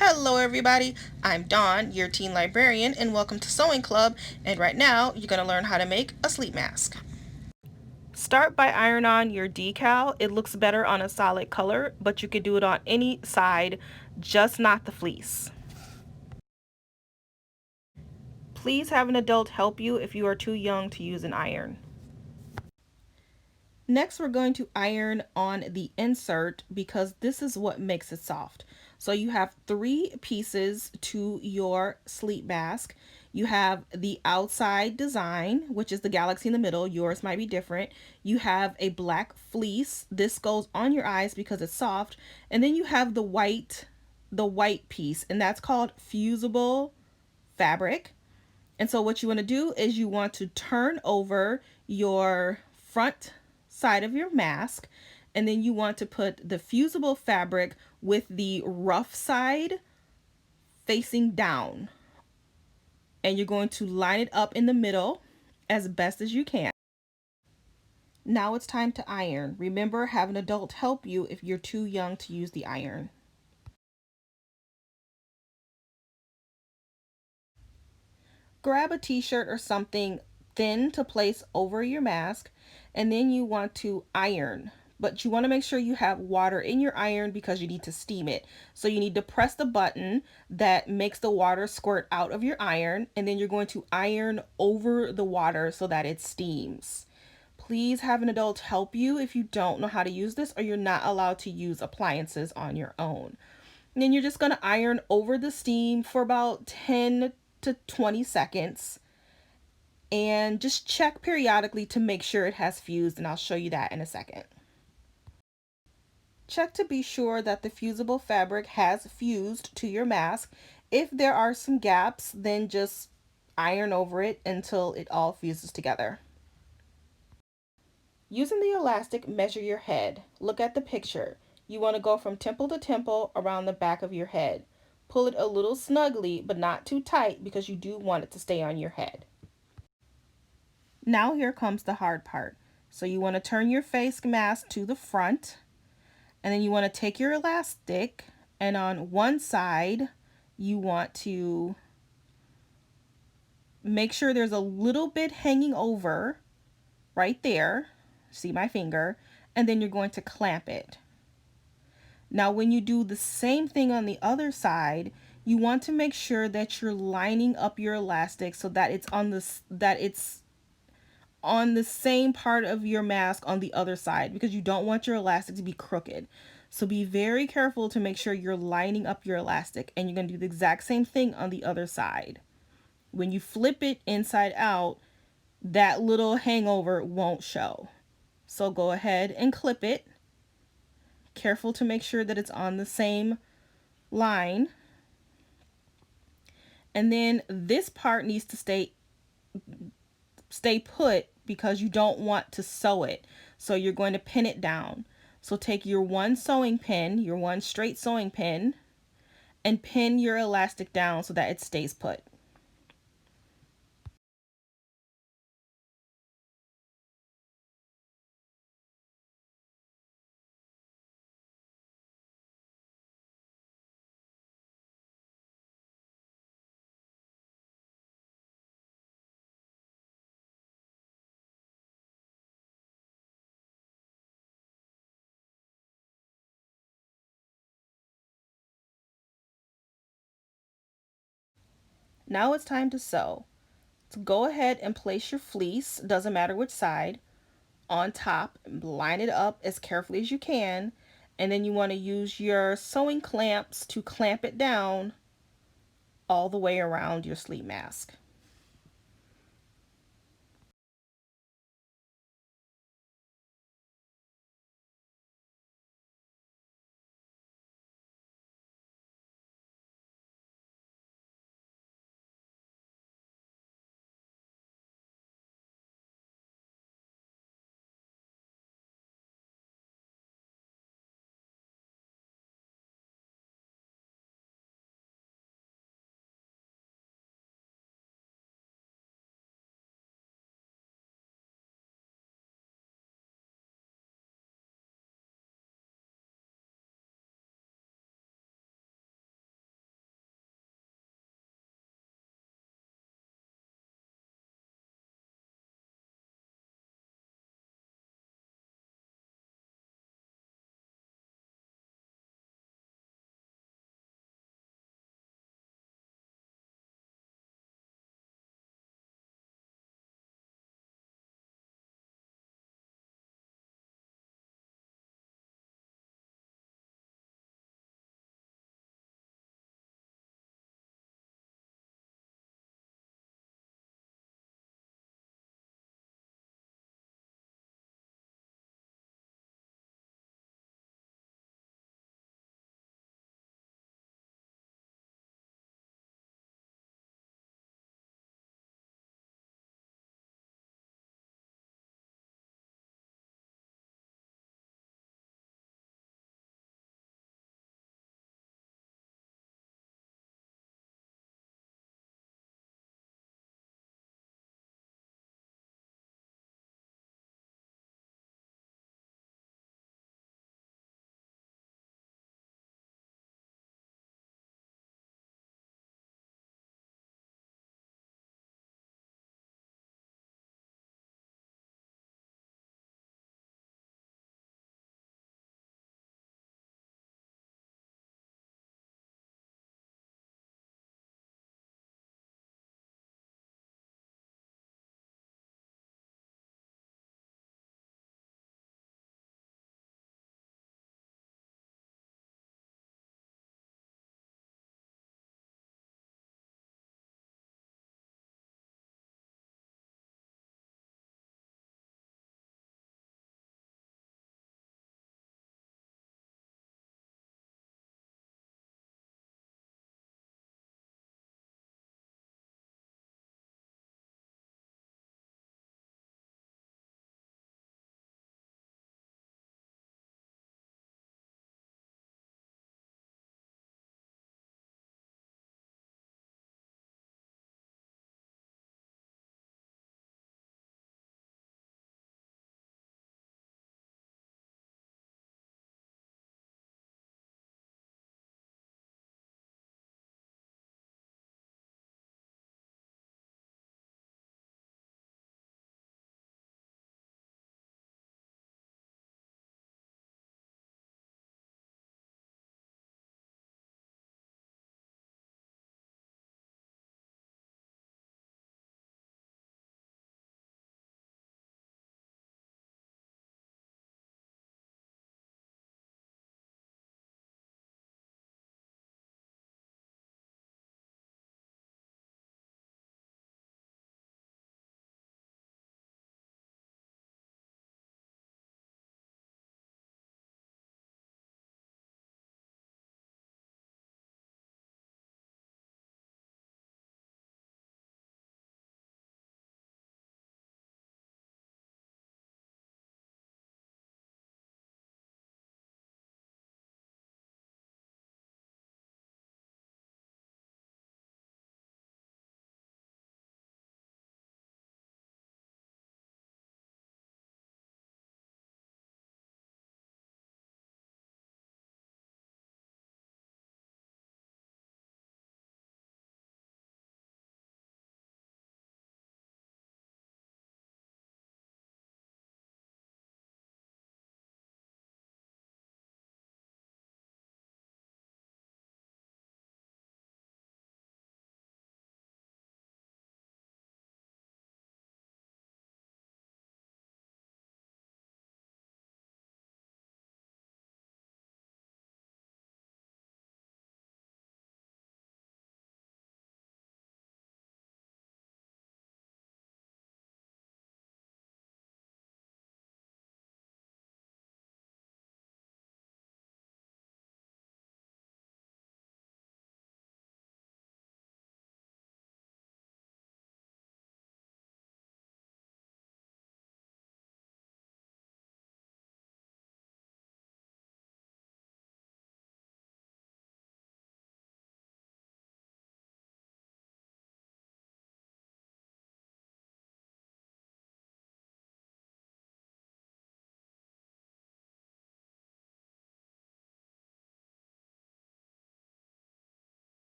Hello everybody, I'm Dawn, your teen librarian, and welcome to Sewing Club, and right now you're going to learn how to make a sleep mask. Start by iron on your decal. It looks better on a solid color, but you could do it on any side, just not the fleece. Please have an adult help you if you are too young to use an iron. Next, we're going to iron on the insert because this is what makes it soft. So you have three pieces to your sleep mask. You have the outside design, which is the galaxy in the middle. Yours might be different. You have a black fleece. This goes on your eyes because it's soft. And then you have the white piece, and that's called fusible fabric. And so what you want to do is you want to turn over your front side of your mask, and then you want to put the fusible fabric with the rough side facing down. And you're going to line it up in the middle as best as you can. Now it's time to iron. Remember, have an adult help you if you're too young to use the iron. Grab a t-shirt or something thin to place over your mask, and then you want to iron, but you want to make sure you have water in your iron because you need to steam it. So you need to press the button that makes the water squirt out of your iron, and then you're going to iron over the water so that it steams. Please have an adult help you if you don't know how to use this, or you're not allowed to use appliances on your own. And then you're just going to iron over the steam for about 10 to 20 seconds, and just check periodically to make sure it has fused, and I'll show you that in a second. Check to be sure that the fusible fabric has fused to your mask. If there are some gaps, then just iron over it until it all fuses together. Using the elastic, measure your head. Look at the picture. You want to go from temple to temple around the back of your head. Pull it a little snugly, but not too tight because you do want it to stay on your head. Now here comes the hard part. So you want to turn your face mask to the front, and then you want to take your elastic, and on one side you want to make sure there's a little bit hanging over right there. See my finger? And then you're going to clamp it. Now when you do the same thing on the other side, you want to make sure that you're lining up your elastic so that it's on the same part of your mask on the other side, because you don't want your elastic to be crooked. So be very careful to make sure you're lining up your elastic, and you're going to do the exact same thing on the other side. When you flip it inside out, that little hangover won't show. So go ahead and clip it. Careful to make sure that it's on the same line. And then this part needs to stay put because you don't want to sew it. So you're going to pin it down. So take your one sewing pin, your one straight sewing pin, and pin your elastic down so that it stays put. Now it's time to sew. So go ahead and place your fleece, doesn't matter which side, on top. Line it up as carefully as you can, and then you want to use your sewing clamps to clamp it down all the way around your sleep mask.